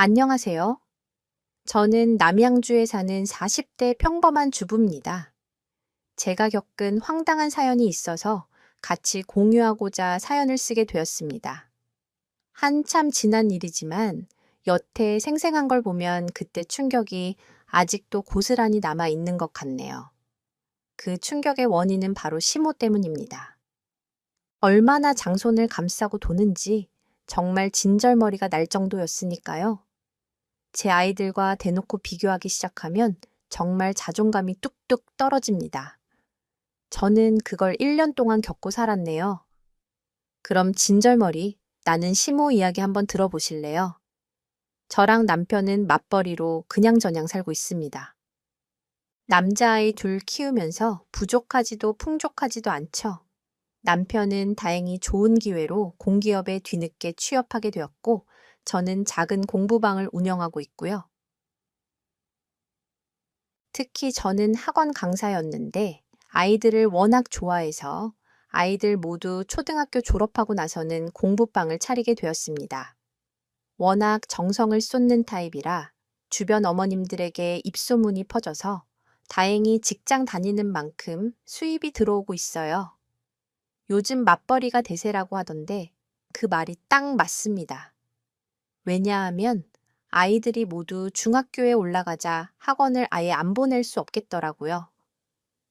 안녕하세요. 저는 남양주에 사는 40대 평범한 주부입니다. 제가 겪은 황당한 사연이 있어서 같이 공유하고자 사연을 쓰게 되었습니다. 한참 지난 일이지만 여태 생생한 걸 보면 그때 충격이 아직도 고스란히 남아 있는 것 같네요. 그 충격의 원인은 바로 심호 때문입니다. 얼마나 장손을 감싸고 도는지 정말 진절머리가 날 정도였으니까요. 제 아이들과 대놓고 비교하기 시작하면 정말 자존감이 뚝뚝 떨어집니다. 저는 그걸 1년 동안 겪고 살았네요. 그럼 진절머리, 나는 시모 이야기 한번 들어보실래요? 저랑 남편은 맞벌이로 그냥저냥 살고 있습니다. 남자아이 둘 키우면서 부족하지도 풍족하지도 않죠. 남편은 다행히 좋은 기회로 공기업에 뒤늦게 취업하게 되었고, 저는 작은 공부방을 운영하고 있고요. 특히 저는 학원 강사였는데 아이들을 워낙 좋아해서 아이들 모두 초등학교 졸업하고 나서는 공부방을 차리게 되었습니다. 워낙 정성을 쏟는 타입이라 주변 어머님들에게 입소문이 퍼져서 다행히 직장 다니는 만큼 수입이 들어오고 있어요. 요즘 맞벌이가 대세라고 하던데 그 말이 딱 맞습니다. 왜냐하면 아이들이 모두 중학교에 올라가자 학원을 아예 안 보낼 수 없겠더라고요.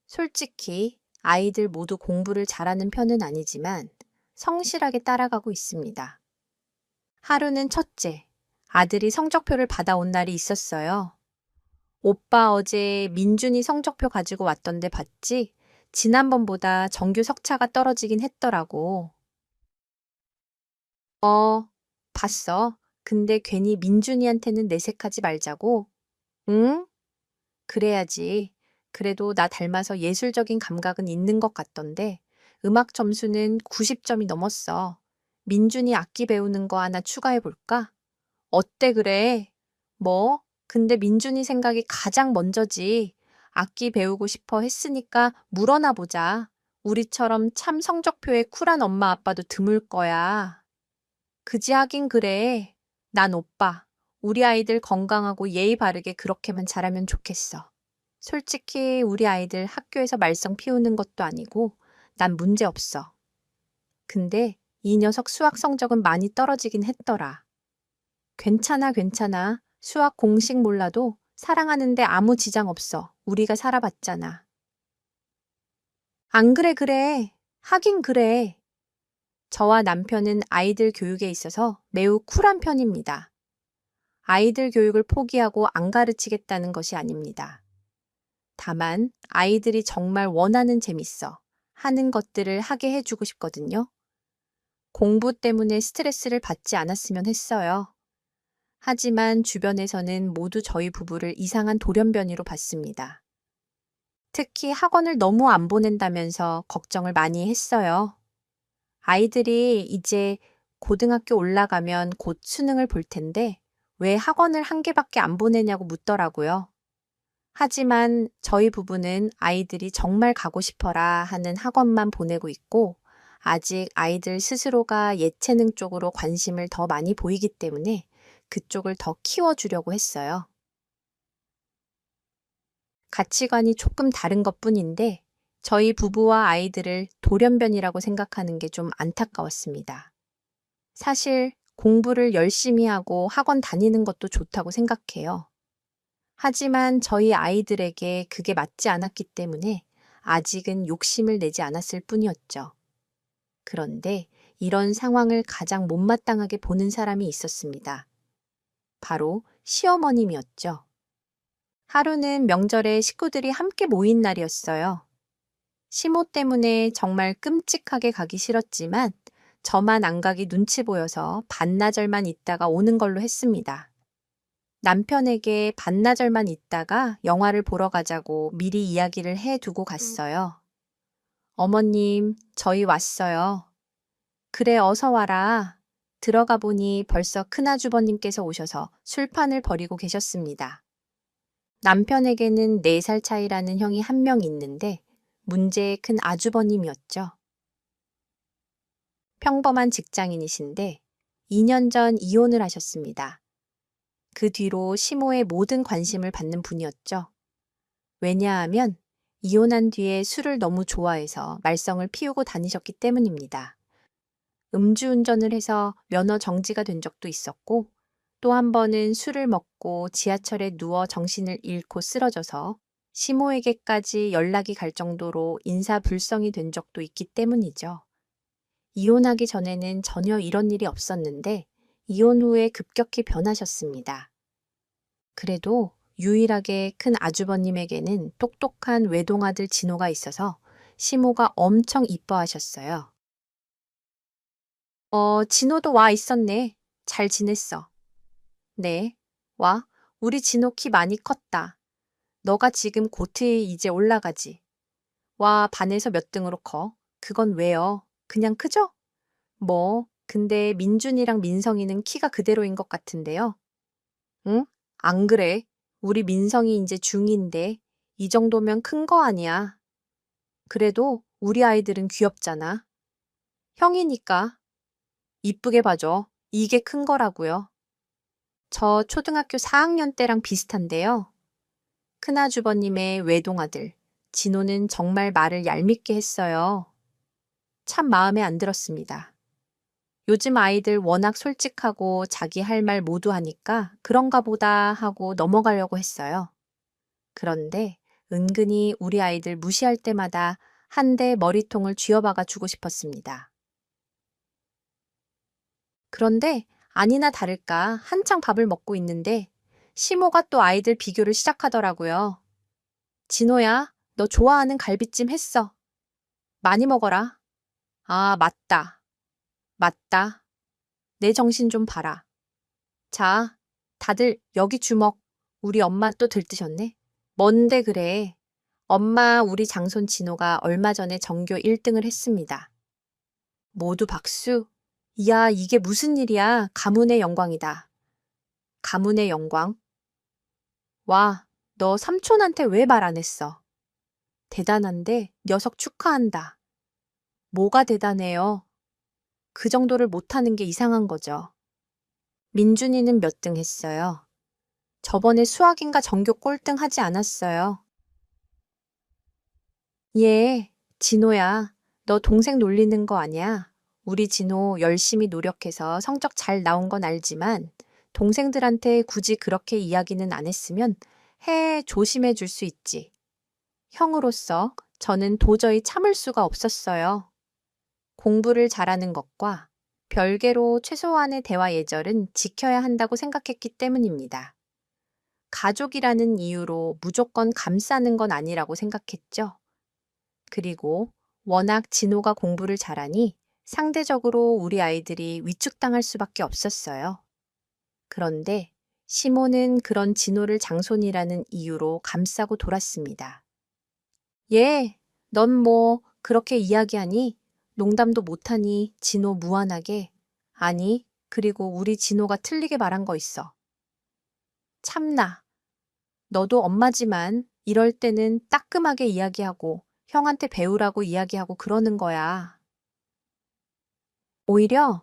솔직히 아이들 모두 공부를 잘하는 편은 아니지만 성실하게 따라가고 있습니다. 하루는 첫째, 아들이 성적표를 받아온 날이 있었어요. 오빠 어제 민준이 성적표 가지고 왔던데 봤지? 지난번보다 정규 석차가 떨어지긴 했더라고. 봤어. 근데 괜히 민준이한테는 내색하지 말자고. 응? 그래야지. 그래도 나 닮아서 예술적인 감각은 있는 것 같던데 음악 점수는 90점이 넘었어. 민준이 악기 배우는 거 하나 추가해 볼까? 어때 그래? 뭐? 근데 민준이 생각이 가장 먼저지. 악기 배우고 싶어 했으니까 물어나 보자. 우리처럼 참 성적표에 쿨한 엄마 아빠도 드물 거야. 그지 하긴 그래. 난 오빠. 우리 아이들 건강하고 예의 바르게 그렇게만 자라면 좋겠어. 솔직히 우리 아이들 학교에서 말썽 피우는 것도 아니고 난 문제 없어. 근데 이 녀석 수학 성적은 많이 떨어지긴 했더라. 괜찮아, 괜찮아. 수학 공식 몰라도 사랑하는데 아무 지장 없어. 우리가 살아봤잖아. 안 그래, 그래. 하긴 그래. 저와 남편은 아이들 교육에 있어서 매우 쿨한 편입니다. 아이들 교육을 포기하고 안 가르치겠다는 것이 아닙니다. 다만 아이들이 정말 원하는 재밌어 하는 것들을 하게 해주고 싶거든요. 공부 때문에 스트레스를 받지 않았으면 했어요. 하지만 주변에서는 모두 저희 부부를 이상한 돌연변이로 봤습니다. 특히 학원을 너무 안 보낸다면서 걱정을 많이 했어요. 아이들이 이제 고등학교 올라가면 곧 수능을 볼 텐데 왜 학원을 한 개밖에 안 보내냐고 묻더라고요. 하지만 저희 부부는 아이들이 정말 가고 싶어라 하는 학원만 보내고 있고 아직 아이들 스스로가 예체능 쪽으로 관심을 더 많이 보이기 때문에 그쪽을 더 키워주려고 했어요. 가치관이 조금 다른 것뿐인데 저희 부부와 아이들을 돌연변이라고 생각하는 게 좀 안타까웠습니다. 사실 공부를 열심히 하고 학원 다니는 것도 좋다고 생각해요. 하지만 저희 아이들에게 그게 맞지 않았기 때문에 아직은 욕심을 내지 않았을 뿐이었죠. 그런데 이런 상황을 가장 못마땅하게 보는 사람이 있었습니다. 바로 시어머님이었죠. 하루는 명절에 식구들이 함께 모인 날이었어요. 시모 때문에 정말 끔찍하게 가기 싫었지만 저만 안 가기 눈치 보여서 반나절만 있다가 오는 걸로 했습니다. 남편에게 반나절만 있다가 영화를 보러 가자고 미리 이야기를 해 두고 갔어요. 어머님, 저희 왔어요. 그래, 어서 와라. 들어가 보니 벌써 큰아주버님께서 오셔서 술판을 벌이고 계셨습니다. 남편에게는 4살 차이라는 형이 한 명 있는데 문제의 큰 아주버님이었죠. 평범한 직장인이신데 2년 전 이혼을 하셨습니다. 그 뒤로 시모의 모든 관심을 받는 분이었죠. 왜냐하면 이혼한 뒤에 술을 너무 좋아해서 말썽을 피우고 다니셨기 때문입니다. 음주운전을 해서 면허 정지가 된 적도 있었고, 또 한 번은 술을 먹고 지하철에 누워 정신을 잃고 쓰러져서 시모에게까지 연락이 갈 정도로 인사불성이 된 적도 있기 때문이죠. 이혼하기 전에는 전혀 이런 일이 없었는데 이혼 후에 급격히 변하셨습니다. 그래도 유일하게 큰 아주버님에게는 똑똑한 외동아들 진호가 있어서 시모가 엄청 이뻐하셨어요. 진호도 와 있었네. 잘 지냈어. 네. 와, 우리 진호 키 많이 컸다. 너가 지금 고트에 이제 올라가지. 와, 반에서 몇 등으로 커? 그건 왜요? 그냥 크죠? 뭐, 근데 민준이랑 민성이는 키가 그대로인 것 같은데요. 응? 안 그래. 우리 민성이 이제 중2인데 이 정도면 큰 거 아니야. 그래도 우리 아이들은 귀엽잖아. 형이니까 이쁘게 봐줘. 이게 큰 거라고요. 저 초등학교 4학년 때랑 비슷한데요. 큰아주버님의 외동아들, 진호는 정말 말을 얄밉게 했어요. 참 마음에 안 들었습니다. 요즘 아이들 워낙 솔직하고 자기 할 말 모두 하니까 그런가 보다 하고 넘어가려고 했어요. 그런데 은근히 우리 아이들 무시할 때마다 한 대 머리통을 쥐어박아 주고 싶었습니다. 그런데 아니나 다를까 한창 밥을 먹고 있는데 시모가 또 아이들 비교를 시작하더라고요. 진호야, 너 좋아하는 갈비찜 했어. 많이 먹어라. 아, 맞다. 맞다. 내 정신 좀 봐라. 자, 다들 여기 주먹. 우리 엄마 또 들뜨셨네. 뭔데 그래. 엄마 우리 장손 진호가 얼마 전에 전교 1등을 했습니다. 모두 박수. 이야, 이게 무슨 일이야. 가문의 영광이다. 가문의 영광? 와, 너 삼촌한테 왜 말 안 했어? 대단한데 녀석 축하한다. 뭐가 대단해요? 그 정도를 못하는 게 이상한 거죠. 민준이는 몇 등 했어요? 저번에 수학인가 전교 꼴등 하지 않았어요. 예, 진호야. 너 동생 놀리는 거 아니야? 우리 진호 열심히 노력해서 성적 잘 나온 건 알지만 동생들한테 굳이 그렇게 이야기는 안 했으면 조심해 줄 수 있지. 형으로서 저는 도저히 참을 수가 없었어요. 공부를 잘하는 것과 별개로 최소한의 대화 예절은 지켜야 한다고 생각했기 때문입니다. 가족이라는 이유로 무조건 감싸는 건 아니라고 생각했죠. 그리고 워낙 진호가 공부를 잘하니 상대적으로 우리 아이들이 위축당할 수밖에 없었어요. 그런데 시모는 그런 진호를 장손이라는 이유로 감싸고 돌았습니다. 예, 넌 뭐 그렇게 이야기하니? 농담도 못하니 진호 무안하게. 아니, 그리고 우리 진호가 틀리게 말한 거 있어. 참나. 너도 엄마지만 이럴 때는 따끔하게 이야기하고 형한테 배우라고 이야기하고 그러는 거야. 오히려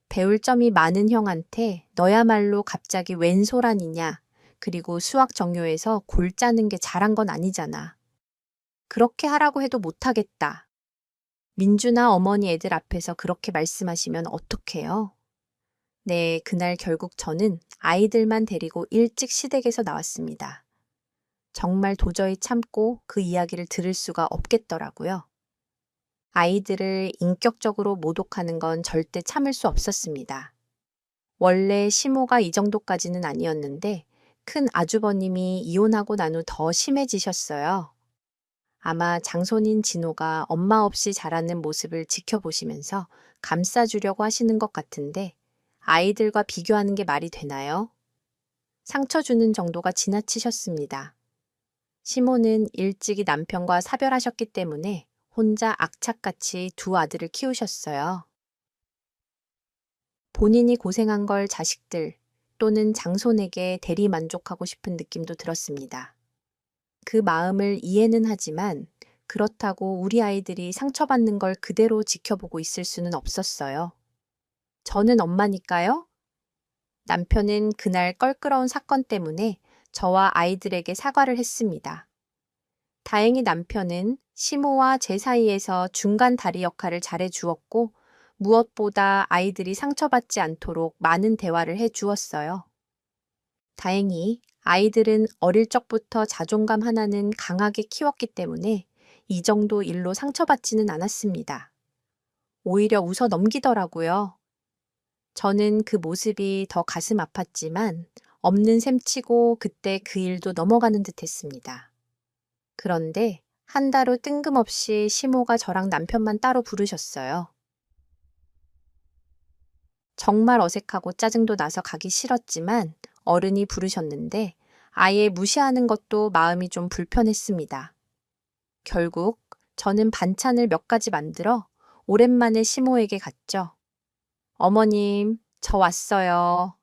배울 점이 많은 형한테 너야말로 갑자기 웬 소란이냐. 그리고 수학 정교에서 골 짜는 게 잘한 건 아니잖아. 그렇게 하라고 해도 못하겠다. 민주나 어머니 애들 앞에서 그렇게 말씀하시면 어떡해요? 네, 그날 결국 저는 아이들만 데리고 일찍 시댁에서 나왔습니다. 정말 도저히 참고 그 이야기를 들을 수가 없겠더라고요. 아이들을 인격적으로 모독하는 건 절대 참을 수 없었습니다. 원래 시모가 이 정도까지는 아니었는데 큰 아주버님이 이혼하고 난 후 더 심해지셨어요. 아마 장손인 진호가 엄마 없이 자라는 모습을 지켜보시면서 감싸주려고 하시는 것 같은데 아이들과 비교하는 게 말이 되나요? 상처 주는 정도가 지나치셨습니다. 시모는 일찍이 남편과 사별하셨기 때문에 혼자 악착같이 두 아들을 키우셨어요. 본인이 고생한 걸 자식들 또는 장손에게 대리 만족하고 싶은 느낌도 들었습니다. 그 마음을 이해는 하지만 그렇다고 우리 아이들이 상처받는 걸 그대로 지켜보고 있을 수는 없었어요. 저는 엄마니까요. 남편은 그날 껄끄러운 사건 때문에 저와 아이들에게 사과를 했습니다. 다행히 남편은 시모와 제 사이에서 중간 다리 역할을 잘해 주었고, 무엇보다 아이들이 상처받지 않도록 많은 대화를 해 주었어요. 다행히 아이들은 어릴 적부터 자존감 하나는 강하게 키웠기 때문에 이 정도 일로 상처받지는 않았습니다. 오히려 웃어 넘기더라고요. 저는 그 모습이 더 가슴 아팠지만 없는 셈 치고 그때 그 일도 넘어가는 듯 했습니다. 그런데 한 달 후 뜬금없이 시모가 저랑 남편만 따로 부르셨어요. 정말 어색하고 짜증도 나서 가기 싫었지만 어른이 부르셨는데 아예 무시하는 것도 마음이 좀 불편했습니다. 결국 저는 반찬을 몇 가지 만들어 오랜만에 시모에게 갔죠. 어머님, 저 왔어요.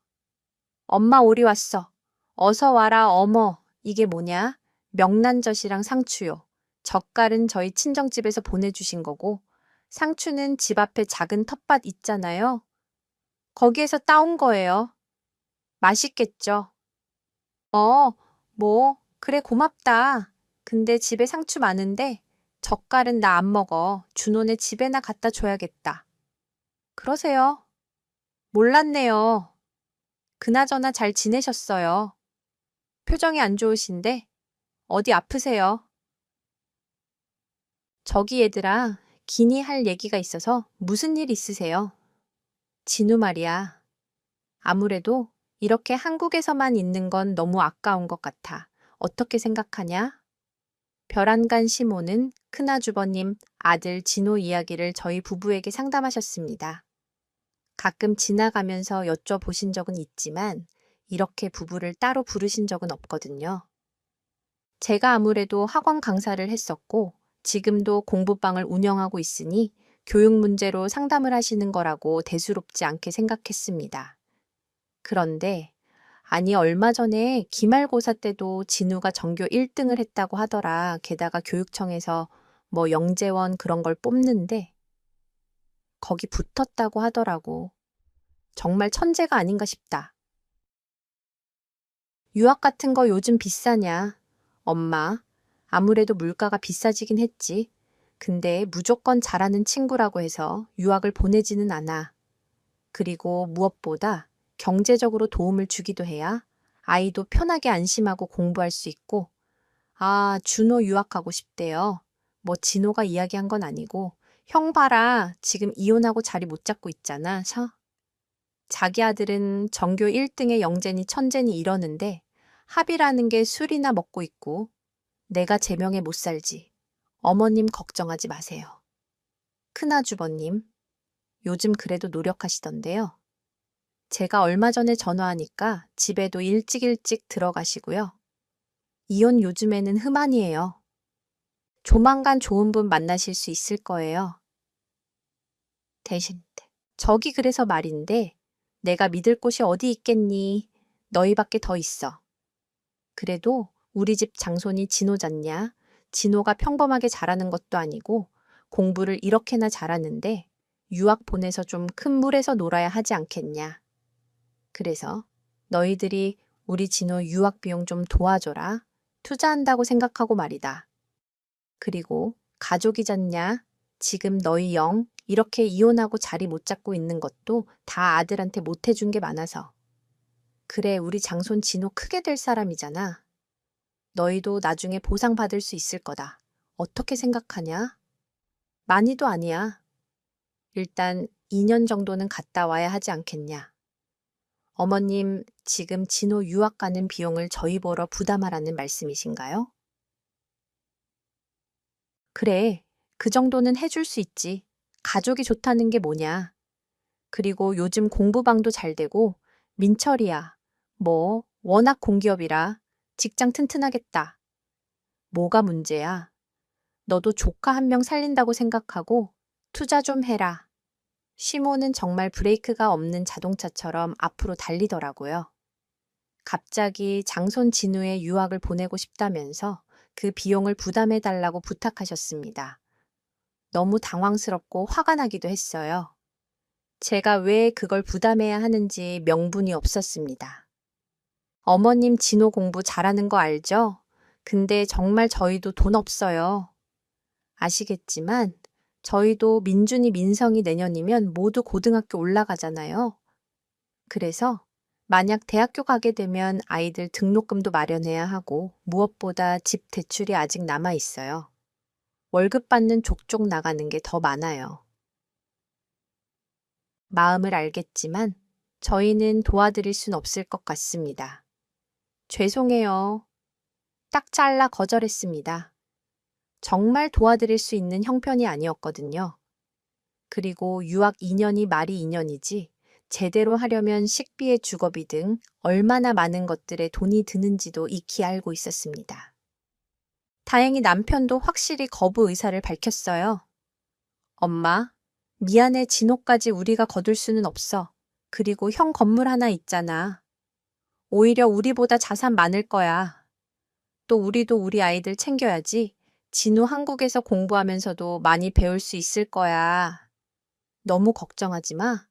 엄마 오리 왔어. 어서 와라, 어머. 이게 뭐냐? 명란젓이랑 상추요. 젓갈은 저희 친정집에서 보내주신 거고, 상추는 집 앞에 작은 텃밭 있잖아요. 거기에서 따온 거예요. 맛있겠죠? 그래, 고맙다. 근데 집에 상추 많은데, 젓갈은 나 안 먹어. 준호네 집에나 갖다 줘야겠다. 그러세요? 몰랐네요. 그나저나 잘 지내셨어요. 표정이 안 좋으신데, 어디 아프세요? 저기 얘들아, 기니 할 얘기가 있어서 무슨 일 있으세요? 진우 말이야. 아무래도 이렇게 한국에서만 있는 건 너무 아까운 것 같아. 어떻게 생각하냐? 별안간 시모는 큰아주버님 아들 진호 이야기를 저희 부부에게 상담하셨습니다. 가끔 지나가면서 여쭤보신 적은 있지만 이렇게 부부를 따로 부르신 적은 없거든요. 제가 아무래도 학원 강사를 했었고 지금도 공부방을 운영하고 있으니 교육 문제로 상담을 하시는 거라고 대수롭지 않게 생각했습니다. 그런데 아니 얼마 전에 기말고사 때도 진우가 전교 1등을 했다고 하더라. 게다가 교육청에서 뭐 영재원 그런 걸 뽑는데 거기 붙었다고 하더라고. 정말 천재가 아닌가 싶다. 유학 같은 거 요즘 비싸냐? 엄마, 아무래도 물가가 비싸지긴 했지. 근데 무조건 잘하는 친구라고 해서 유학을 보내지는 않아. 그리고 무엇보다 경제적으로 도움을 주기도 해야 아이도 편하게 안심하고 공부할 수 있고, 아, 준호 유학하고 싶대요. 뭐 진호가 이야기한 건 아니고, 형 봐라, 지금 이혼하고 자리 못 잡고 있잖아, 자기 아들은 전교 1등의 영재니 천재니 이러는데 합의라는 게 술이나 먹고 있고 내가 제명에 못 살지. 어머님 걱정하지 마세요. 큰아주버님, 요즘 그래도 노력하시던데요. 제가 얼마 전에 전화하니까 집에도 일찍 들어가시고요. 이혼 요즘에는 흠한이에요. 조만간 좋은 분 만나실 수 있을 거예요. 대신 저기 그래서 말인데 내가 믿을 곳이 어디 있겠니? 너희밖에 더 있어. 그래도 우리 집 장손이 진호잖냐? 진호가 평범하게 잘하는 것도 아니고 공부를 이렇게나 잘하는데 유학 보내서 좀 큰 물에서 놀아야 하지 않겠냐? 그래서 너희들이 우리 진호 유학 비용 좀 도와줘라. 투자한다고 생각하고 말이다. 그리고 가족이잖냐? 지금 너희 영 이렇게 이혼하고 자리 못 잡고 있는 것도 다 아들한테 못 해준 게 많아서. 그래, 우리 장손 진호 크게 될 사람이잖아. 너희도 나중에 보상받을 수 있을 거다. 어떻게 생각하냐? 많이도 아니야. 일단 2년 정도는 갔다 와야 하지 않겠냐. 어머님, 지금 진호 유학 가는 비용을 저희 보러 부담하라는 말씀이신가요? 그래, 그 정도는 해줄 수 있지. 가족이 좋다는 게 뭐냐. 그리고 요즘 공부방도 잘 되고 민철이야. 뭐 워낙 공기업이라 직장 튼튼하겠다. 뭐가 문제야? 너도 조카 한 명 살린다고 생각하고 투자 좀 해라. 시모는 정말 브레이크가 없는 자동차처럼 앞으로 달리더라고요. 갑자기 장손 진우의 유학을 보내고 싶다면서 그 비용을 부담해 달라고 부탁하셨습니다. 너무 당황스럽고 화가 나기도 했어요. 제가 왜 그걸 부담해야 하는지 명분이 없었습니다. 어머님 진호 공부 잘하는 거 알죠? 근데 정말 저희도 돈 없어요. 아시겠지만 저희도 민준이 민성이 내년이면 모두 고등학교 올라가잖아요. 그래서 만약 대학교 가게 되면 아이들 등록금도 마련해야 하고 무엇보다 집 대출이 아직 남아 있어요. 월급 받는 족족 나가는 게 더 많아요. 마음을 알겠지만 저희는 도와드릴 순 없을 것 같습니다. 죄송해요. 딱 잘라 거절했습니다. 정말 도와드릴 수 있는 형편이 아니었거든요. 그리고 유학 2년이 말이 2년이지 제대로 하려면 식비에 주거비 등 얼마나 많은 것들에 돈이 드는지도 익히 알고 있었습니다. 다행히 남편도 확실히 거부 의사를 밝혔어요. 엄마, 미안해 진호까지 우리가 거둘 수는 없어. 그리고 형 건물 하나 있잖아. 오히려 우리보다 자산 많을 거야. 또 우리도 우리 아이들 챙겨야지. 진호 한국에서 공부하면서도 많이 배울 수 있을 거야. 너무 걱정하지 마.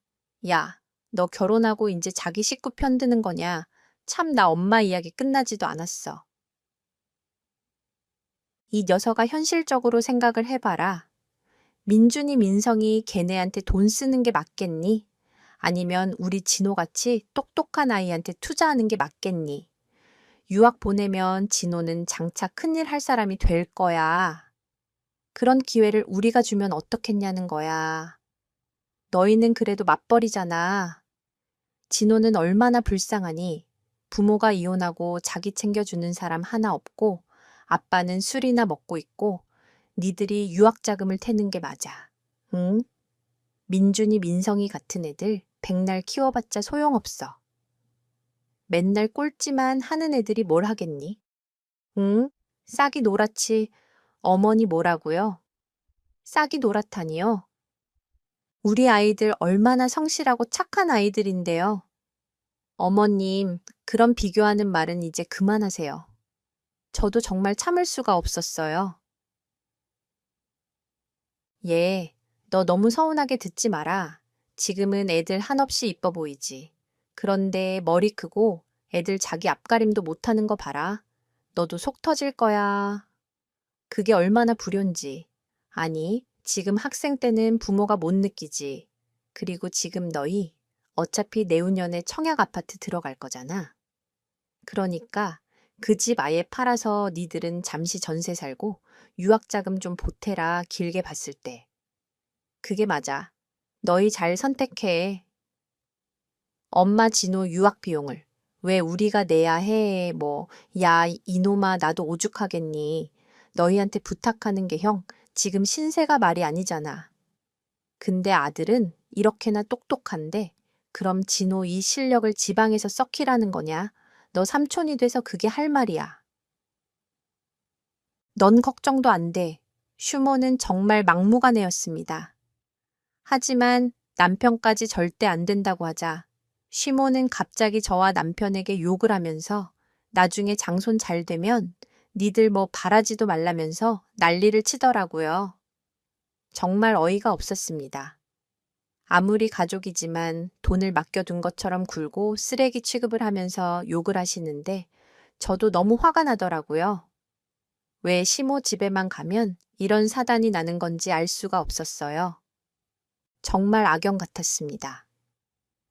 야, 너 결혼하고 이제 자기 식구 편드는 거냐? 참 나 엄마 이야기 끝나지도 않았어. 이 녀석아 현실적으로 생각을 해봐라. 민준이 민성이 걔네한테 돈 쓰는 게 맞겠니? 아니면 우리 진호같이 똑똑한 아이한테 투자하는 게 맞겠니? 유학 보내면 진호는 장차 큰일 할 사람이 될 거야. 그런 기회를 우리가 주면 어떻겠냐는 거야. 너희는 그래도 맞벌이잖아. 진호는 얼마나 불쌍하니? 부모가 이혼하고 자기 챙겨주는 사람 하나 없고 아빠는 술이나 먹고 있고 니들이 유학 자금을 태는 게 맞아. 응? 민준이 민성이 같은 애들 백날 키워봤자 소용없어. 맨날 꼴찌만 하는 애들이 뭘 하겠니? 응? 싹이 노랗지. 어머니 뭐라고요? 싹이 노랗다니요? 우리 아이들 얼마나 성실하고 착한 아이들인데요. 어머님, 그런 비교하는 말은 이제 그만하세요. 저도 정말 참을 수가 없었어요. 얘, 너 너무 서운하게 듣지 마라. 지금은 애들 한없이 이뻐 보이지. 그런데 머리 크고 애들 자기 앞가림도 못하는 거 봐라. 너도 속 터질 거야. 그게 얼마나 불효인지. 아니, 지금 학생 때는 부모가 못 느끼지. 그리고 지금 너희 어차피 내후년에 청약 아파트 들어갈 거잖아. 그러니까 그 집 아예 팔아서 니들은 잠시 전세 살고 유학 자금 좀 보태라 길게 봤을 때. 그게 맞아. 너희 잘 선택해. 엄마 진호 유학 비용을. 왜 우리가 내야 해? 뭐, 야, 이놈아, 나도 오죽하겠니? 너희한테 부탁하는 게 형, 지금 신세가 말이 아니잖아. 근데 아들은 이렇게나 똑똑한데, 그럼 진호 이 실력을 지방에서 썩히라는 거냐? 너 삼촌이 돼서 그게 할 말이야. 넌 걱정도 안 돼. 슈모는 정말 막무가내였습니다. 하지만 남편까지 절대 안 된다고 하자 시모는 갑자기 저와 남편에게 욕을 하면서 나중에 장손 잘 되면 니들 뭐 바라지도 말라면서 난리를 치더라고요. 정말 어이가 없었습니다. 아무리 가족이지만 돈을 맡겨둔 것처럼 굴고 쓰레기 취급을 하면서 욕을 하시는데 저도 너무 화가 나더라고요. 왜 시모 집에만 가면 이런 사단이 나는 건지 알 수가 없었어요. 정말 악영 같았습니다.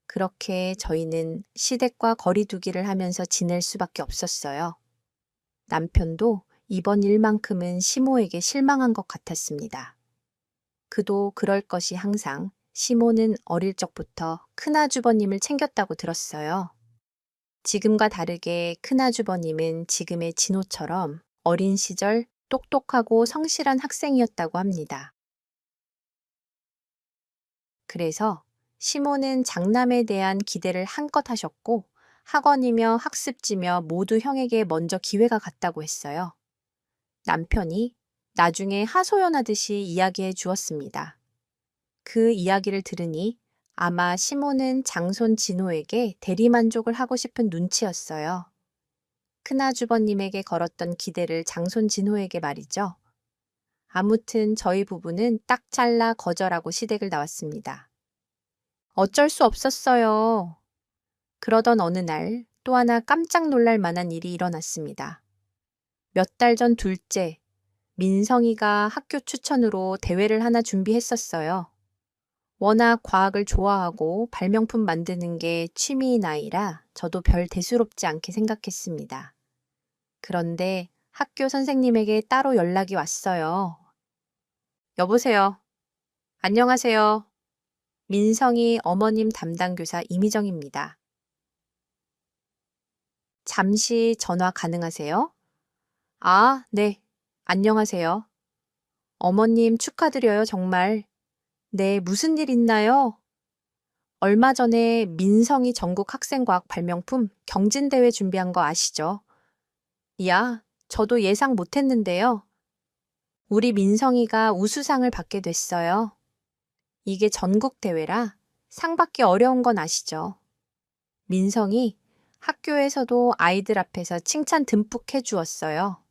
그렇게 저희는 시댁과 거리두기를 하면서 지낼 수밖에 없었어요. 남편도 이번 일만큼은 시모에게 실망한 것 같았습니다. 그도 그럴 것이 항상 시모는 어릴 적부터 큰아주버님을 챙겼다고 들었어요. 지금과 다르게 큰아주버님은 지금의 진호처럼 어린 시절 똑똑하고 성실한 학생이었다고 합니다. 그래서 시모는 장남에 대한 기대를 한껏 하셨고 학원이며 학습지며 모두 형에게 먼저 기회가 갔다고 했어요. 남편이 나중에 하소연하듯이 이야기해 주었습니다. 그 이야기를 들으니 아마 시모는 장손 진호에게 대리만족을 하고 싶은 눈치였어요. 큰아주버님에게 걸었던 기대를 장손 진호에게 말이죠. 아무튼 저희 부부는 딱 잘라 거절하고 시댁을 나왔습니다. 어쩔 수 없었어요. 그러던 어느 날 또 하나 깜짝 놀랄 만한 일이 일어났습니다. 몇 달 전 둘째, 민성이가 학교 추천으로 대회를 하나 준비했었어요. 워낙 과학을 좋아하고 발명품 만드는 게 취미인 아이라 저도 별 대수롭지 않게 생각했습니다. 그런데 학교 선생님에게 따로 연락이 왔어요. 여보세요. 안녕하세요. 민성이 어머님 담당 교사 이미정입니다. 잠시 전화 가능하세요? 아, 네. 안녕하세요. 어머님 축하드려요, 정말. 네, 무슨 일 있나요? 얼마 전에 민성이 전국 학생과학 발명품 경진대회 준비한 거 아시죠? 야, 저도 예상 못했는데요. 우리 민성이가 우수상을 받게 됐어요. 이게 전국대회라 상 받기 어려운 건 아시죠? 민성이 학교에서도 아이들 앞에서 칭찬 듬뿍 해주었어요.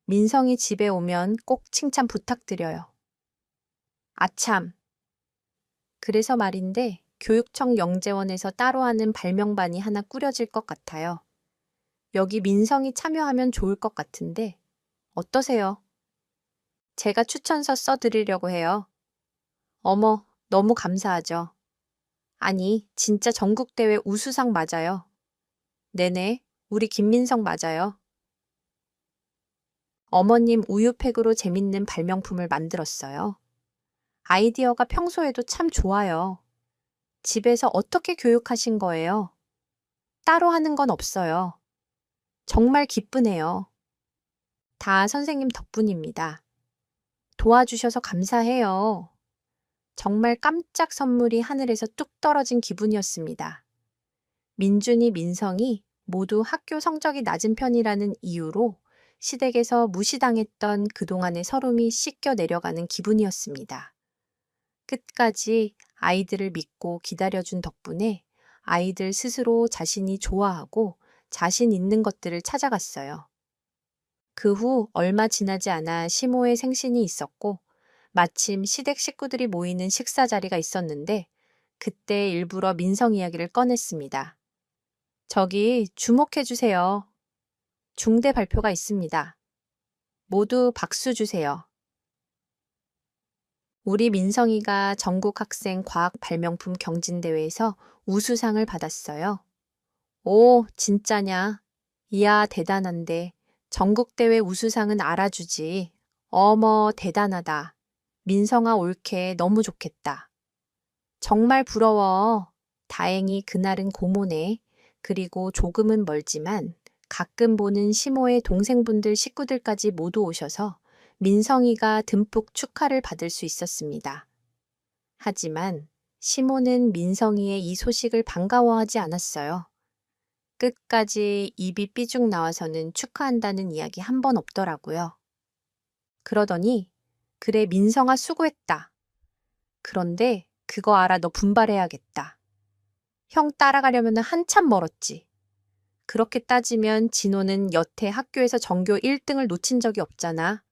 민성이 집에 오면 꼭 칭찬 부탁드려요. 아참. 그래서 말인데 교육청 영재원에서 따로 하는 발명반이 하나 꾸려질 것 같아요. 여기 민성이 참여하면 좋을 것 같은데 어떠세요? 제가 추천서 써드리려고 해요. 어머, 너무 감사하죠. 아니, 진짜 전국대회 우수상 맞아요. 네네, 우리 김민성 맞아요. 어머님 우유팩으로 재밌는 발명품을 만들었어요. 아이디어가 평소에도 참 좋아요. 집에서 어떻게 교육하신 거예요? 따로 하는 건 없어요. 정말 기쁘네요. 다 선생님 덕분입니다. 도와주셔서 감사해요. 정말 깜짝 선물이 하늘에서 뚝 떨어진 기분이었습니다. 민준이, 민성이 모두 학교 성적이 낮은 편이라는 이유로 시댁에서 무시당했던 그동안의 서름이 씻겨 내려가는 기분이었습니다. 끝까지 아이들을 믿고 기다려준 덕분에 아이들 스스로 자신이 좋아하고 자신 있는 것들을 찾아갔어요. 그 후 얼마 지나지 않아 시모의 생신이 있었고 마침 시댁 식구들이 모이는 식사 자리가 있었는데 그때 일부러 민성 이야기를 꺼냈습니다. 저기 주목해 주세요. 중대 발표가 있습니다. 모두 박수 주세요. 우리 민성이가 전국 학생 과학 발명품 경진대회에서 우수상을 받았어요. 오, 진짜냐? 이야, 대단한데. 전국대회 우수상은 알아주지. 어머, 대단하다. 민성아 옳게 너무 좋겠다. 정말 부러워. 다행히 그날은 고모네. 그리고 조금은 멀지만 가끔 보는 시모의 동생분들 식구들까지 모두 오셔서 민성이가 듬뿍 축하를 받을 수 있었습니다. 하지만 시모는 민성이의 이 소식을 반가워하지 않았어요. 끝까지 입이 삐죽 나와서는 축하한다는 이야기 한 번 없더라고요. 그러더니 그래 민성아 수고했다. 그런데 그거 알아 너 분발해야겠다. 형 따라가려면 한참 멀었지. 그렇게 따지면 진호는 여태 학교에서 전교 1등을 놓친 적이 없잖아.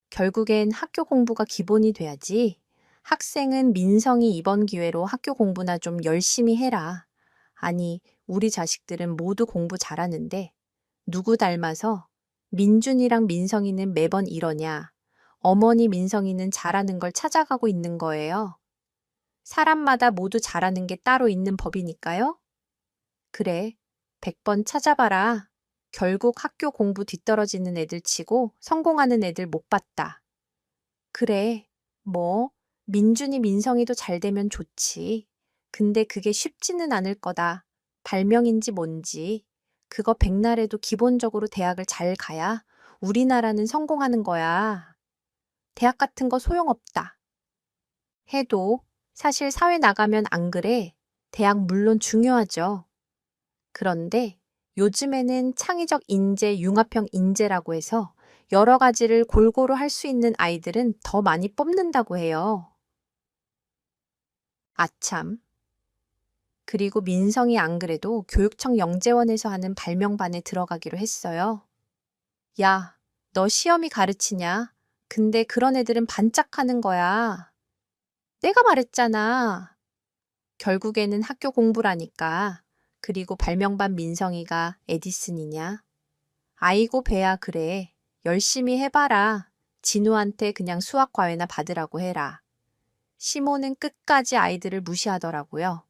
결국엔 학교 공부가 기본이 돼야지. 학생은 민성이 이번 기회로 학교 공부나 좀 열심히 해라. 아니, 우리 자식들은 모두 공부 잘하는데 누구 닮아서 민준이랑 민성이는 매번 이러냐. 어머니 민성이는 잘하는 걸 찾아가고 있는 거예요. 사람마다 모두 잘하는 게 따로 있는 법이니까요. 그래, 100번 찾아봐라. 결국 학교 공부 뒤떨어지는 애들 치고 성공하는 애들 못 봤다. 그래, 뭐, 민준이 민성이도 잘 되면 좋지. 근데 그게 쉽지는 않을 거다. 발명인지 뭔지. 그거 백날에도 기본적으로 대학을 잘 가야 우리나라는 성공하는 거야. 대학 같은 거 소용없다. 해도 사실 사회 나가면 안 그래. 대학 물론 중요하죠. 그런데 요즘에는 창의적 인재, 융합형 인재라고 해서 여러 가지를 골고루 할 수 있는 아이들은 더 많이 뽑는다고 해요. 아참. 그리고 민성이 안 그래도 교육청 영재원에서 하는 발명반에 들어가기로 했어요. 야, 너 시험이 가르치냐? 근데 그런 애들은 반짝하는 거야. 내가 말했잖아. 결국에는 학교 공부라니까. 그리고 발명반 민성이가 에디슨이냐? 아이고 배야 그래. 열심히 해봐라. 진우한테 그냥 수학 과외나 받으라고 해라. 시모는 끝까지 아이들을 무시하더라고요.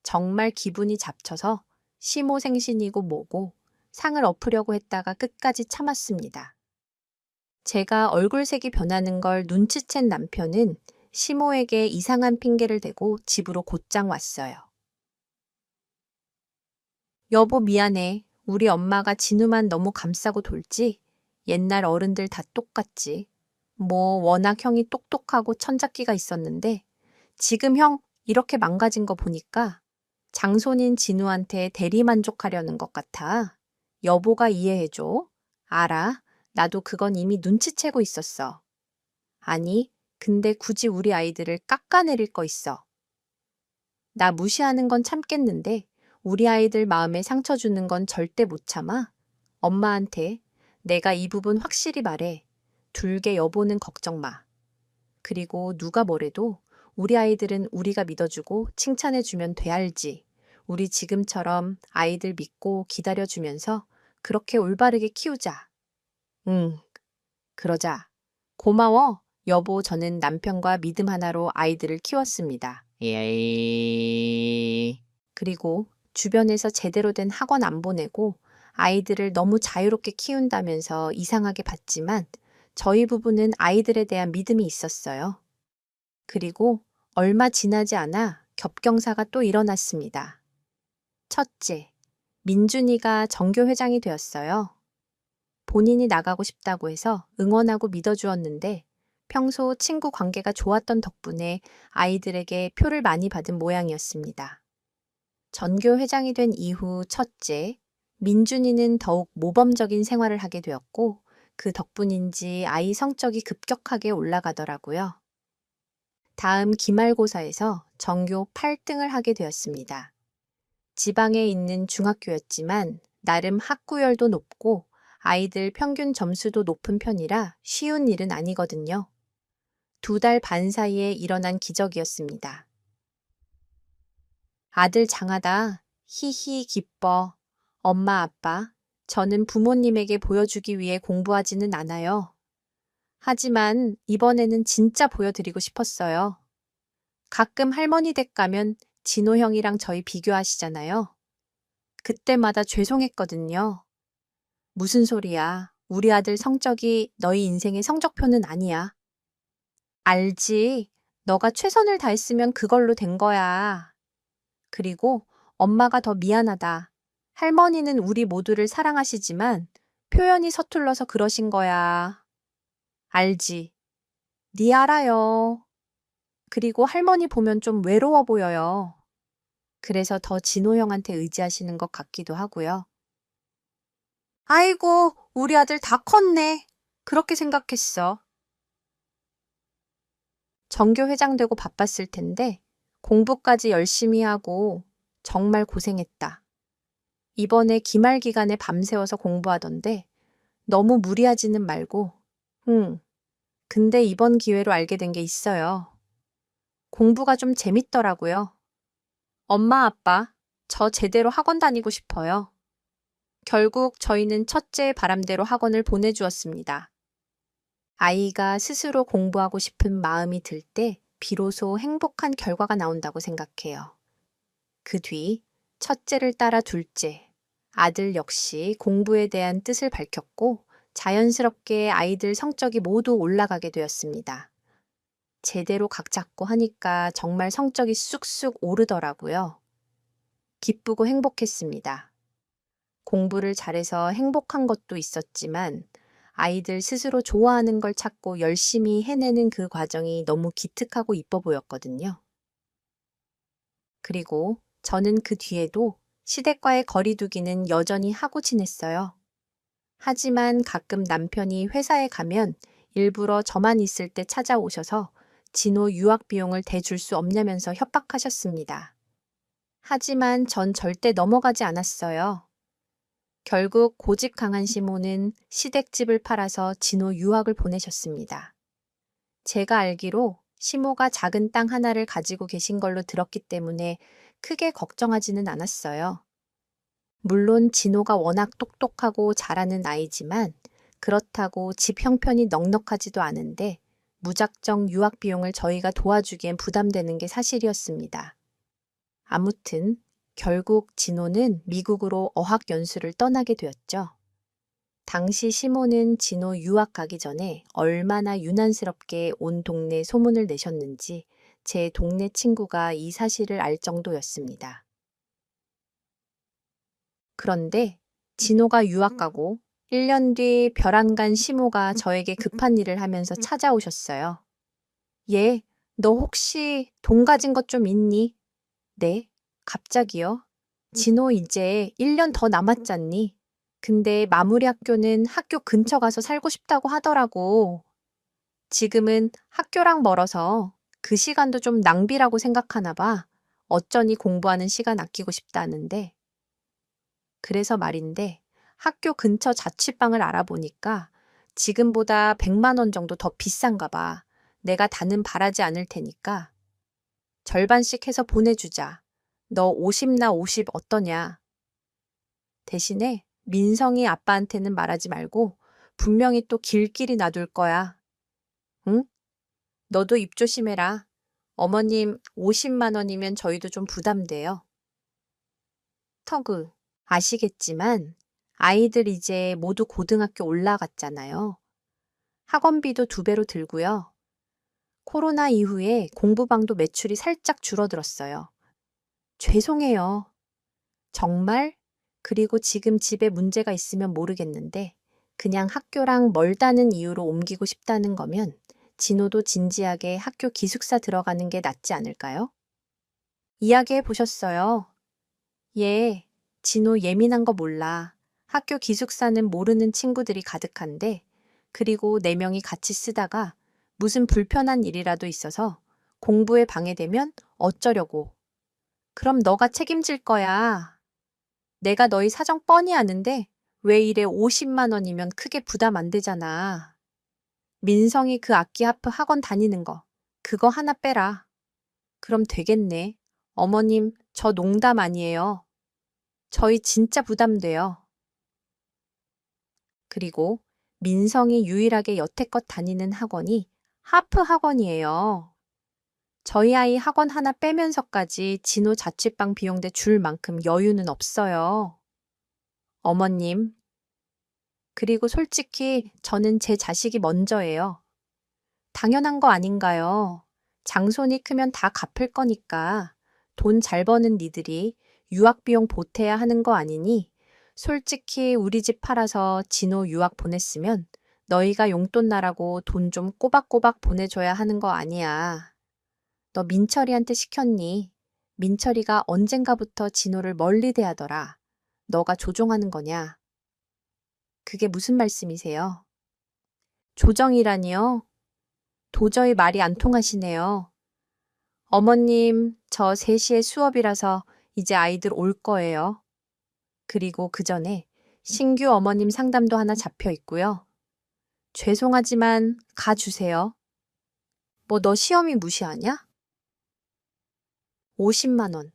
정말 기분이 잡쳐서 시모 생신이고 뭐고 상을 엎으려고 했다가 끝까지 참았습니다. 제가 얼굴색이 변하는 걸 눈치챈 남편은 시모에게 이상한 핑계를 대고 집으로 곧장 왔어요. 여보 미안해. 우리 엄마가 진우만 너무 감싸고 돌지? 옛날 어른들 다 똑같지. 뭐 워낙 형이 똑똑하고 천잡기가 있었는데 지금 형 이렇게 망가진 거 보니까 장손인 진우한테 대리만족하려는 것 같아. 여보가 이해해줘. 알아. 나도 그건 이미 눈치채고 있었어. 아니, 근데 굳이 우리 아이들을 깎아내릴 거 있어. 나 무시하는 건 참겠는데 우리 아이들 마음에 상처 주는 건 절대 못 참아. 엄마한테 내가 이 부분 확실히 말해. 둘개 여보는 걱정 마. 그리고 누가 뭐래도 우리 아이들은 우리가 믿어주고 칭찬해주면 돼 알지. 우리 지금처럼 아이들 믿고 기다려주면서 그렇게 올바르게 키우자. 응, 그러자. 고마워. 여보, 저는 남편과 믿음 하나로 아이들을 키웠습니다. 예이. 그리고 주변에서 제대로 된 학원 안 보내고 아이들을 너무 자유롭게 키운다면서 이상하게 봤지만 저희 부부는 아이들에 대한 믿음이 있었어요. 그리고 얼마 지나지 않아 겹경사가 또 일어났습니다. 첫째, 민준이가 전교회장이 되었어요. 본인이 나가고 싶다고 해서 응원하고 믿어주었는데 평소 친구 관계가 좋았던 덕분에 아이들에게 표를 많이 받은 모양이었습니다. 전교회장이 된 이후 첫째, 민준이는 더욱 모범적인 생활을 하게 되었고 그 덕분인지 아이 성적이 급격하게 올라가더라고요. 다음 기말고사에서 전교 8등을 하게 되었습니다. 지방에 있는 중학교였지만 나름 학구열도 높고 아이들 평균 점수도 높은 편이라 쉬운 일은 아니거든요. 2달 반 사이에 일어난 기적이었습니다. 아들 장하다. 히히 기뻐. 엄마 아빠, 저는 부모님에게 보여주기 위해 공부하지는 않아요. 하지만 이번에는 진짜 보여드리고 싶었어요. 가끔 할머니 댁 가면 진호 형이랑 저희 비교하시잖아요. 그때마다 죄송했거든요. 무슨 소리야. 우리 아들 성적이 너희 인생의 성적표는 아니야. 알지. 너가 최선을 다했으면 그걸로 된 거야. 그리고 엄마가 더 미안하다. 할머니는 우리 모두를 사랑하시지만 표현이 서툴러서 그러신 거야. 알지. 네 알아요. 그리고 할머니 보면 좀 외로워 보여요. 그래서 더 진호 형한테 의지하시는 것 같기도 하고요. 아이고, 우리 아들 다 컸네. 그렇게 생각했어. 전교회장 되고 바빴을 텐데 공부까지 열심히 하고 정말 고생했다. 이번에 기말 기간에 밤새워서 공부하던데 너무 무리하지는 말고 근데 이번 기회로 알게 된 게 있어요. 공부가 좀 재밌더라고요. 엄마, 아빠, 저 제대로 학원 다니고 싶어요. 결국 저희는 첫째의 바람대로 학원을 보내주었습니다. 아이가 스스로 공부하고 싶은 마음이 들 때 비로소 행복한 결과가 나온다고 생각해요. 그 뒤 첫째를 따라 둘째, 아들 역시 공부에 대한 뜻을 밝혔고 자연스럽게 아이들 성적이 모두 올라가게 되었습니다. 제대로 각 잡고 하니까 정말 성적이 쑥쑥 오르더라고요. 기쁘고 행복했습니다. 공부를 잘해서 행복한 것도 있었지만 아이들 스스로 좋아하는 걸 찾고 열심히 해내는 그 과정이 너무 기특하고 이뻐 보였거든요. 그리고 저는 그 뒤에도 시댁과의 거리두기는 여전히 하고 지냈어요. 하지만 가끔 남편이 회사에 가면 일부러 저만 있을 때 찾아오셔서 진호 유학 비용을 대줄 수 없냐면서 협박하셨습니다. 하지만 전 절대 넘어가지 않았어요. 결국 고집 강한 시모는 시댁집을 팔아서 진호 유학을 보내셨습니다. 제가 알기로 시모가 작은 땅 하나를 가지고 계신 걸로 들었기 때문에 크게 걱정하지는 않았어요. 물론 진호가 워낙 똑똑하고 잘하는 아이지만 그렇다고 집 형편이 넉넉하지도 않은데 무작정 유학 비용을 저희가 도와주기엔 부담되는 게 사실이었습니다. 아무튼 결국 진호는 미국으로 어학연수를 떠나게 되었죠. 당시 시모는 진호 유학 가기 전에 얼마나 유난스럽게 온 동네 소문을 내셨는지 제 동네 친구가 이 사실을 알 정도였습니다. 그런데 진호가 유학 가고 1년 뒤 별안간 시모가 저에게 급한 일을 하면서 찾아오셨어요. 얘, 너 혹시 돈 가진 것 좀 있니? 네, 갑자기요? 진호 이제 1년 더 남았잖니? 근데 마무리 학교는 학교 근처 가서 살고 싶다고 하더라고. 지금은 학교랑 멀어서 그 시간도 좀 낭비라고 생각하나 봐. 어쩌니 공부하는 시간 아끼고 싶다는데. 그래서 말인데 학교 근처 자취방을 알아보니까 지금보다 100만 원 정도 더 비싼가 봐. 내가 다는 바라지 않을 테니까 절반씩 해서 보내주자. 너 50나 50 어떠냐? 대신에 민성이 아빠한테는 말하지 말고 분명히 또 길길이 놔둘 거야. 응? 너도 입 조심해라. 어머님 50만 원이면 저희도 좀 부담돼요. 터그, 아시겠지만 아이들 이제 모두 고등학교 올라갔잖아요. 학원비도 2배로 들고요. 코로나 이후에 공부방도 매출이 살짝 줄어들었어요. 죄송해요. 정말? 그리고 지금 집에 문제가 있으면 모르겠는데 그냥 학교랑 멀다는 이유로 옮기고 싶다는 거면 진호도 진지하게 학교 기숙사 들어가는 게 낫지 않을까요? 이야기해 보셨어요. 예, 진호 예민한 거 몰라. 학교 기숙사는 모르는 친구들이 가득한데 그리고 4명이 같이 쓰다가 무슨 불편한 일이라도 있어서 공부에 방해되면 어쩌려고. 그럼 너가 책임질 거야. 내가 너희 사정 뻔히 아는데 왜 이래 50만 원이면 크게 부담 안 되잖아. 민성이 그 악기 하프 학원 다니는 거, 그거 하나 빼라. 그럼 되겠네. 어머님, 저 농담 아니에요. 저희 진짜 부담돼요. 그리고 민성이 유일하게 여태껏 다니는 학원이 하프 학원이에요. 저희 아이 학원 하나 빼면서까지 진호 자취방 비용대 줄 만큼 여유는 없어요. 어머님, 그리고 솔직히 저는 제 자식이 먼저예요. 당연한 거 아닌가요? 장손이 크면 다 갚을 거니까 돈 잘 버는 니들이 유학비용 보태야 하는 거 아니니? 솔직히 우리 집 팔아서 진호 유학 보냈으면 너희가 용돈 나라고 돈 좀 꼬박꼬박 보내줘야 하는 거 아니야. 너 민철이한테 시켰니? 민철이가 언젠가부터 진호를 멀리 대하더라. 너가 조종하는 거냐? 그게 무슨 말씀이세요? 조정이라니요? 도저히 말이 안 통하시네요. 어머님, 저 3시에 수업이라서 이제 아이들 올 거예요. 그리고 그 전에 신규 어머님 상담도 하나 잡혀 있고요. 죄송하지만 가주세요. 뭐 너 시험이 무시하냐? 50만 원.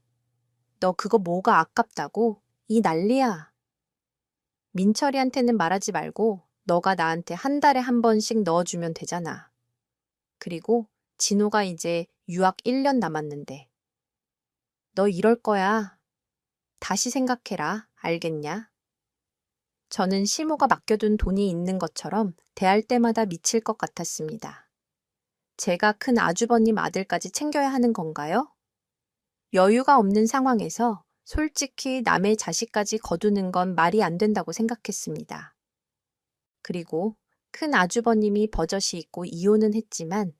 너 그거 뭐가 아깝다고? 이 난리야. 민철이한테는 말하지 말고 너가 나한테 한 달에 한 번씩 넣어주면 되잖아. 그리고 진호가 이제 유학 1년 남았는데. 너 이럴 거야. 다시 생각해라. 알겠냐? 저는 시모가 맡겨둔 돈이 있는 것처럼 대할 때마다 미칠 것 같았습니다. 제가 큰 아주버님 아들까지 챙겨야 하는 건가요? 여유가 없는 상황에서 솔직히 남의 자식까지 거두는 건 말이 안 된다고 생각했습니다. 그리고 큰 아주버님이 버젓이 있고 이혼은 했지만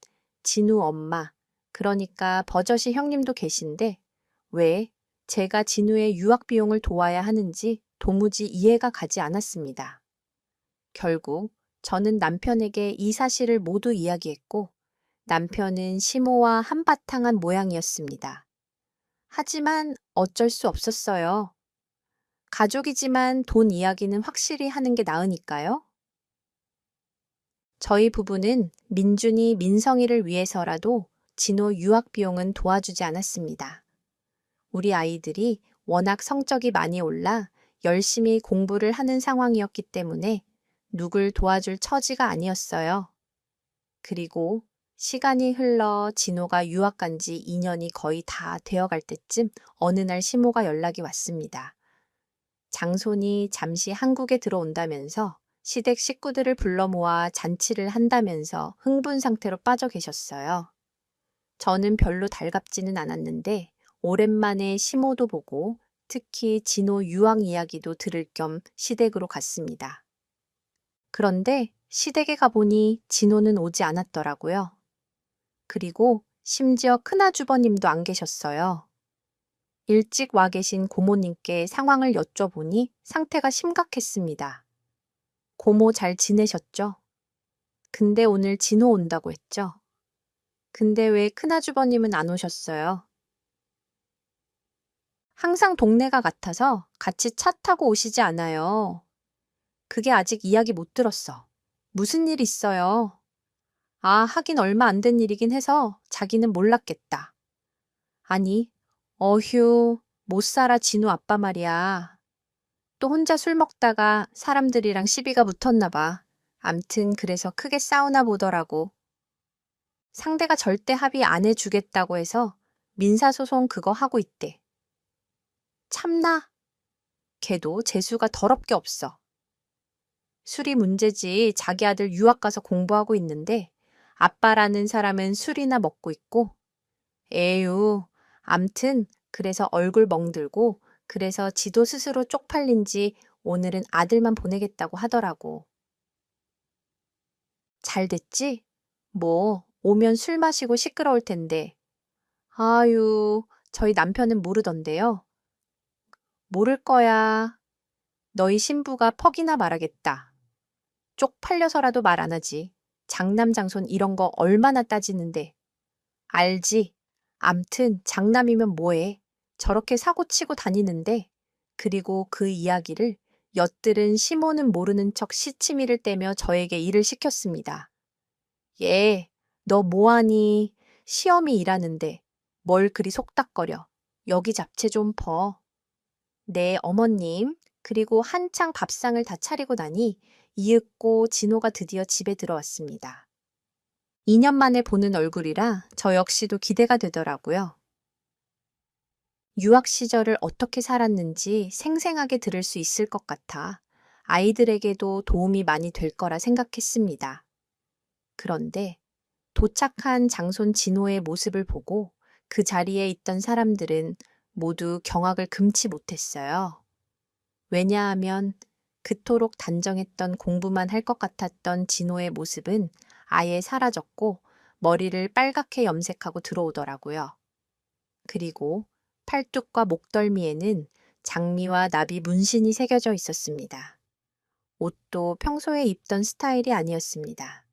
진우 엄마, 그러니까 버젓이 형님도 계신데 왜 제가 진우의 유학 비용을 도와야 하는지 도무지 이해가 가지 않았습니다. 결국 저는 남편에게 이 사실을 모두 이야기했고 남편은 시모와 한바탕한 모양이었습니다. 하지만 어쩔 수 없었어요. 가족이지만 돈 이야기는 확실히 하는 게 나으니까요. 저희 부부는 민준이 민성이를 위해서라도 진호 유학 비용은 도와주지 않았습니다. 우리 아이들이 워낙 성적이 많이 올라 열심히 공부를 하는 상황이었기 때문에 누굴 도와줄 처지가 아니었어요. 그리고 시간이 흘러 진호가 유학 간 지 2년이 거의 다 되어갈 때쯤 어느 날 시모가 연락이 왔습니다. 장손이 잠시 한국에 들어온다면서 시댁 식구들을 불러 모아 잔치를 한다면서 흥분 상태로 빠져 계셨어요. 저는 별로 달갑지는 않았는데 오랜만에 시모도 보고 특히 진호 유학 이야기도 들을 겸 시댁으로 갔습니다. 그런데 시댁에 가보니 진호는 오지 않았더라고요. 그리고 심지어 큰아주버님도 안 계셨어요. 일찍 와 계신 고모님께 상황을 여쭤보니 상태가 심각했습니다. 고모 잘 지내셨죠? 근데 오늘 진호 온다고 했죠? 근데 왜 큰아주버님은 안 오셨어요? 항상 동네가 같아서 같이 차 타고 오시지 않아요. 그게 아직 이야기 못 들었어. 무슨 일 있어요? 아, 하긴 얼마 안 된 일이긴 해서 자기는 몰랐겠다. 아니, 어휴, 못 살아 진우 아빠 말이야. 또 혼자 술 먹다가 사람들이랑 시비가 붙었나 봐. 암튼 그래서 크게 싸우나 보더라고. 상대가 절대 합의 안 해주겠다고 해서 민사소송 그거 하고 있대. 참나? 걔도 재수가 더럽게 없어. 술이 문제지 자기 아들 유학 가서 공부하고 있는데 아빠라는 사람은 술이나 먹고 있고 에휴, 암튼 그래서 얼굴 멍들고 그래서 지도 스스로 쪽팔린 지 오늘은 아들만 보내겠다고 하더라고. 잘 됐지? 뭐 오면 술 마시고 시끄러울 텐데. 아유, 저희 남편은 모르던데요. 모를 거야. 너희 신부가 퍽이나 말하겠다. 쪽팔려서라도 말 안 하지. 장남장손 이런 거 얼마나 따지는데. 알지? 암튼 장남이면 뭐해. 저렇게 사고치고 다니는데. 그리고 그 이야기를 엿들은 시모는 모르는 척 시치미를 떼며 저에게 일을 시켰습니다. 얘, 너 뭐하니? 시험이 일하는데 뭘 그리 속닥거려. 여기 잡채 좀 퍼. 네, 어머님. 그리고 한창 밥상을 다 차리고 나니 이윽고 진호가 드디어 집에 들어왔습니다. 2년 만에 보는 얼굴이라 저 역시도 기대가 되더라고요. 유학 시절을 어떻게 살았는지 생생하게 들을 수 있을 것 같아 아이들에게도 도움이 많이 될 거라 생각했습니다. 그런데 도착한 장손 진호의 모습을 보고 그 자리에 있던 사람들은 모두 경악을 금치 못했어요. 왜냐하면 그토록 단정했던 공부만 할 것 같았던 진호의 모습은 아예 사라졌고 머리를 빨갛게 염색하고 들어오더라고요. 그리고 팔뚝과 목덜미에는 장미와 나비 문신이 새겨져 있었습니다. 옷도 평소에 입던 스타일이 아니었습니다.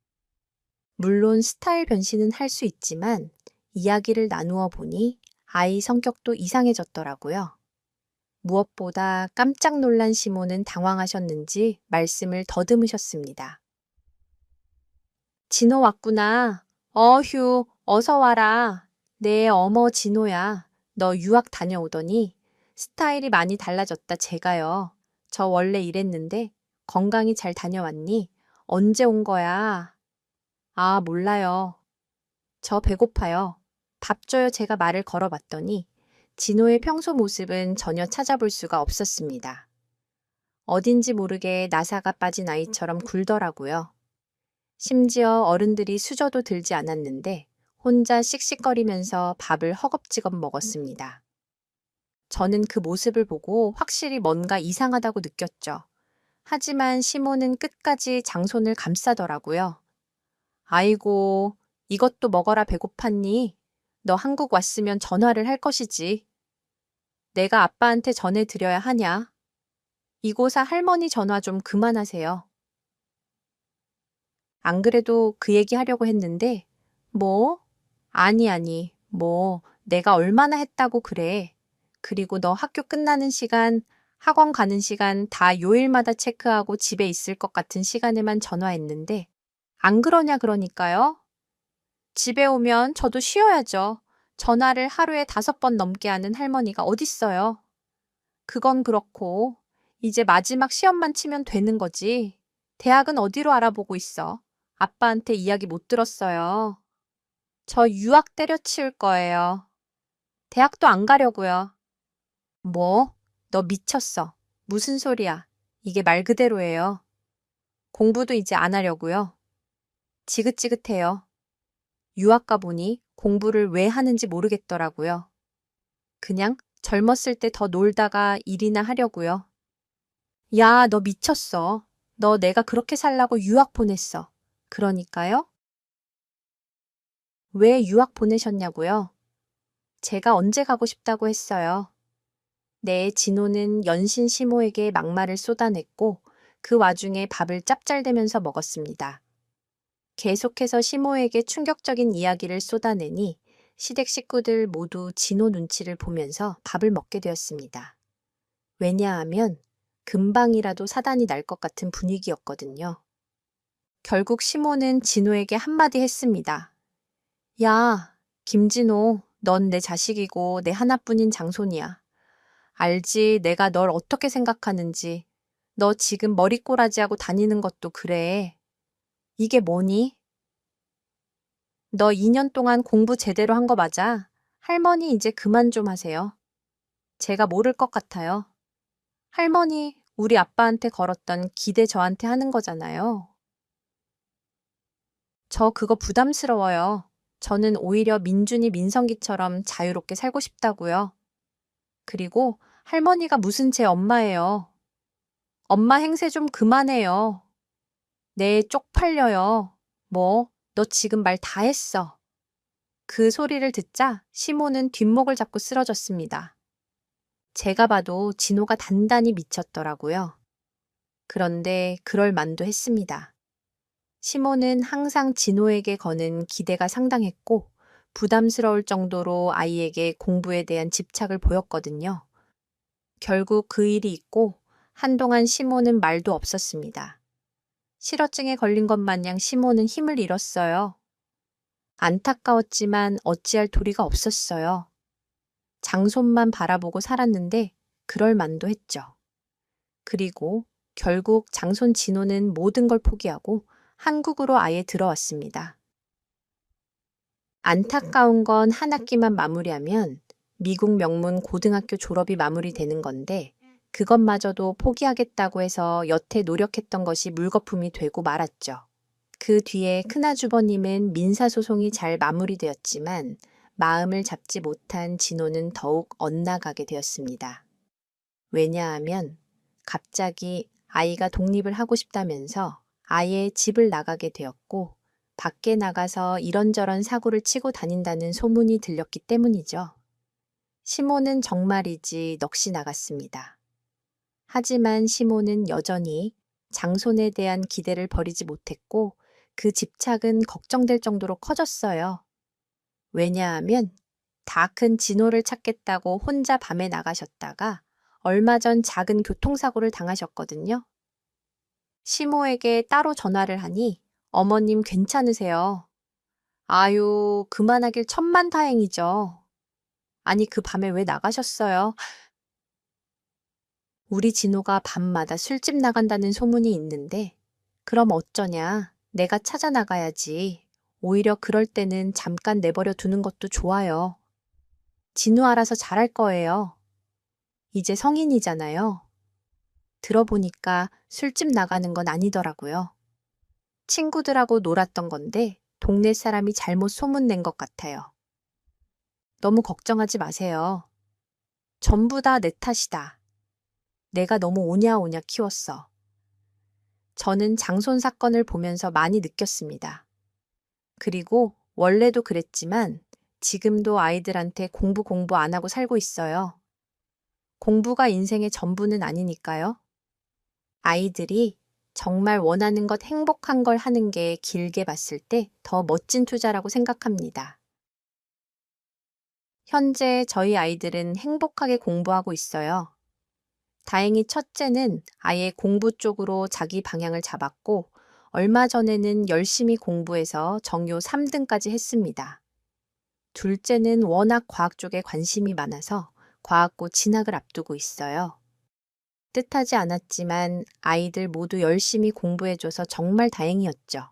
물론 스타일 변신은 할 수 있지만 이야기를 나누어 보니 아이 성격도 이상해졌더라고요. 무엇보다 깜짝 놀란 시모는 당황하셨는지 말씀을 더듬으셨습니다. 진호 왔구나. 어휴, 어서 와라. 네, 어머 진호야. 너 유학 다녀오더니 스타일이 많이 달라졌다 제가요. 저 원래 이랬는데 건강히 잘 다녀왔니? 언제 온 거야? 아, 몰라요. 저 배고파요. 밥 줘요 제가 말을 걸어봤더니 진호의 평소 모습은 전혀 찾아볼 수가 없었습니다. 어딘지 모르게 나사가 빠진 아이처럼 굴더라고요. 심지어 어른들이 수저도 들지 않았는데 혼자 씩씩거리면서 밥을 허겁지겁 먹었습니다. 저는 그 모습을 보고 확실히 뭔가 이상하다고 느꼈죠. 하지만 시모는 끝까지 장손을 감싸더라고요. 아이고, 이것도 먹어라 배고팠니? 너 한국 왔으면 전화를 할 것이지. 내가 아빠한테 전해드려야 하냐? 이고사 할머니 전화 좀 그만하세요. 안 그래도 그 얘기 하려고 했는데, 뭐? 아니, 내가 얼마나 했다고 그래. 그리고 너 학교 끝나는 시간, 학원 가는 시간 다 요일마다 체크하고 집에 있을 것 같은 시간에만 전화했는데, 안 그러냐 그러니까요? 집에 오면 저도 쉬어야죠. 전화를 하루에 5번 넘게 하는 할머니가 어딨어요. 그건 그렇고, 이제 마지막 시험만 치면 되는 거지. 대학은 어디로 알아보고 있어? 아빠한테 이야기 못 들었어요. 저 유학 때려치울 거예요. 대학도 안 가려고요. 뭐? 너 미쳤어. 무슨 소리야? 이게 말 그대로예요. 공부도 이제 안 하려고요. 지긋지긋해요. 유학 가보니 공부를 왜 하는지 모르겠더라고요. 그냥 젊었을 때 더 놀다가 일이나 하려고요. 야, 너 미쳤어. 너 내가 그렇게 살라고 유학 보냈어. 그러니까요? 왜 유학 보내셨냐고요? 제가 언제 가고 싶다고 했어요. 네, 진호는 연신 시모에게 막말을 쏟아냈고 그 와중에 밥을 짭짤대면서 먹었습니다. 계속해서 시모에게 충격적인 이야기를 쏟아내니 시댁 식구들 모두 진호 눈치를 보면서 밥을 먹게 되었습니다. 왜냐하면 금방이라도 사단이 날 것 같은 분위기였거든요. 결국 시모는 진호에게 한마디 했습니다. 야, 김진호, 넌 내 자식이고 내 하나뿐인 장손이야. 알지, 내가 널 어떻게 생각하는지. 너 지금 머리꼬라지하고 다니는 것도 그래. 이게 뭐니? 너 2년 동안 공부 제대로 한 거 맞아? 할머니 이제 그만 좀 하세요. 제가 모를 것 같아요. 할머니, 우리 아빠한테 걸었던 기대 저한테 하는 거잖아요. 저 그거 부담스러워요. 저는 오히려 민준이 민성기처럼 자유롭게 살고 싶다고요. 그리고 할머니가 무슨 제 엄마예요. 엄마 행세 좀 그만해요. 네, 쪽팔려요. 뭐, 너 지금 말 다 했어. 그 소리를 듣자 시모는 뒷목을 잡고 쓰러졌습니다. 제가 봐도 진호가 단단히 미쳤더라고요. 그런데 그럴 만도 했습니다. 시모는 항상 진호에게 거는 기대가 상당했고 부담스러울 정도로 아이에게 공부에 대한 집착을 보였거든요. 결국 그 일이 있고 한동안 시모는 말도 없었습니다. 실어증에 걸린 것 마냥 시모는 힘을 잃었어요. 안타까웠지만 어찌할 도리가 없었어요. 장손만 바라보고 살았는데 그럴 만도 했죠. 그리고 결국 장손 진호는 모든 걸 포기하고 한국으로 아예 들어왔습니다. 안타까운 건 한 학기만 마무리하면 미국 명문 고등학교 졸업이 마무리되는 건데 그것마저도 포기하겠다고 해서 여태 노력했던 것이 물거품이 되고 말았죠. 그 뒤에 큰아주버님은 민사소송이 잘 마무리되었지만 마음을 잡지 못한 진호는 더욱 엇나가게 되었습니다. 왜냐하면 갑자기 아이가 독립을 하고 싶다면서 아예 집을 나가게 되었고 밖에 나가서 이런저런 사고를 치고 다닌다는 소문이 들렸기 때문이죠. 시모는 정말이지 넋이 나갔습니다. 하지만 시모는 여전히 장손에 대한 기대를 버리지 못했고 그 집착은 걱정될 정도로 커졌어요. 왜냐하면 다 큰 진호를 찾겠다고 혼자 밤에 나가셨다가 얼마 전 작은 교통사고를 당하셨거든요. 시모에게 따로 전화를 하니 어머님 괜찮으세요? 아유, 그만하길 천만다행이죠. 아니, 그 밤에 왜 나가셨어요? 우리 진호가 밤마다 술집 나간다는 소문이 있는데 그럼 어쩌냐? 내가 찾아 나가야지. 오히려 그럴 때는 잠깐 내버려 두는 것도 좋아요. 진호 알아서 잘할 거예요. 이제 성인이잖아요. 들어보니까 술집 나가는 건 아니더라고요. 친구들하고 놀았던 건데 동네 사람이 잘못 소문낸 것 같아요. 너무 걱정하지 마세요. 전부 다 내 탓이다. 내가 너무 오냐오냐 키웠어. 저는 장손 사건을 보면서 많이 느꼈습니다. 그리고 원래도 그랬지만 지금도 아이들한테 공부 안 하고 살고 있어요. 공부가 인생의 전부는 아니니까요. 아이들이 정말 원하는 것 행복한 걸 하는 게 길게 봤을 때 더 멋진 투자라고 생각합니다. 현재 저희 아이들은 행복하게 공부하고 있어요. 다행히 첫째는 아예 공부 쪽으로 자기 방향을 잡았고 얼마 전에는 열심히 공부해서 정교 3등까지 했습니다. 둘째는 워낙 과학 쪽에 관심이 많아서 과학고 진학을 앞두고 있어요. 뜻하지 않았지만 아이들 모두 열심히 공부해줘서 정말 다행이었죠.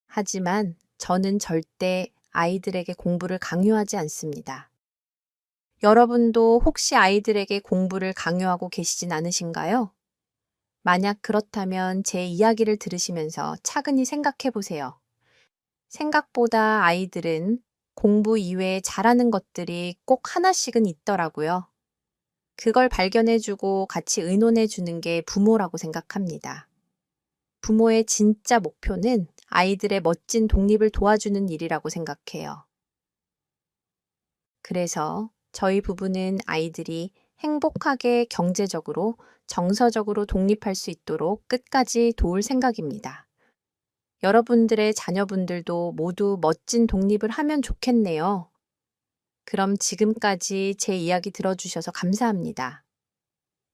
하지만 저는 절대 아이들에게 공부를 강요하지 않습니다. 여러분도 혹시 아이들에게 공부를 강요하고 계시진 않으신가요? 만약 그렇다면 제 이야기를 들으시면서 차근히 생각해 보세요. 생각보다 아이들은 공부 이외에 잘하는 것들이 꼭 하나씩은 있더라고요. 그걸 발견해주고 같이 의논해주는 게 부모라고 생각합니다. 부모의 진짜 목표는 아이들의 멋진 독립을 도와주는 일이라고 생각해요. 그래서 저희 부부는 아이들이 행복하게 경제적으로, 정서적으로 독립할 수 있도록 끝까지 도울 생각입니다. 여러분들의 자녀분들도 모두 멋진 독립을 하면 좋겠네요. 그럼 지금까지 제 이야기 들어주셔서 감사합니다.